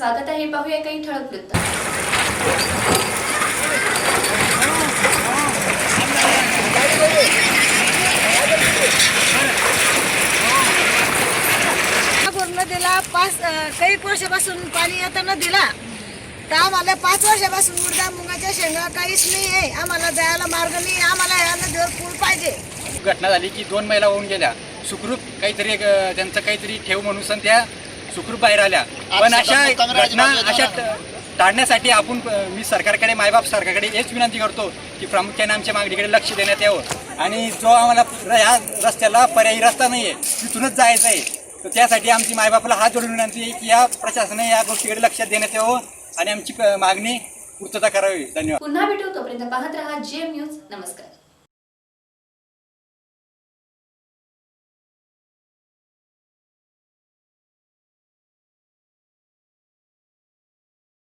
स्वागत आहे. पाहूया काही ठळक वृत्त. दिला काही वर्षापासून पाणी येताना दिला तर आम्हाला 5 वर्षापासून उडदा मुंगाच्या शेंगा काहीच नाही आहे. आम्हाला जायला मार्ग नाही. आम्हाला या नदीवर पूल पाहिजे. घटना झाली की 2 महिला होऊन गेल्या. सुखरूप काहीतरी त्यांचं काहीतरी ठेव म्हणून त्या सुखरूप बाहेर आल्या. पण अशा घटना अशा टाळण्यासाठी आपण मी सरकारकडे मायबाप सरकारकडे हेच विनंती करतो की प्रामुख्याने आमच्या मागणीकडे लक्ष देण्यात यावं आणि जो आम्हाला या रस्त्याला पर्यायी रस्ता नाही आहे तिथूनच जायचं आहे तर त्यासाठी आमची मायबापाला हात जोडून विनंती आहे की या प्रशासनाने या गोष्टीकडे लक्ष देण्यात यावं आणि आमची मागणी पूर्तता करावी. धन्यवाद. पुन्हा भेटू. तोपर्यंत पाहत रहा जेएम न्यूज. नमस्कार.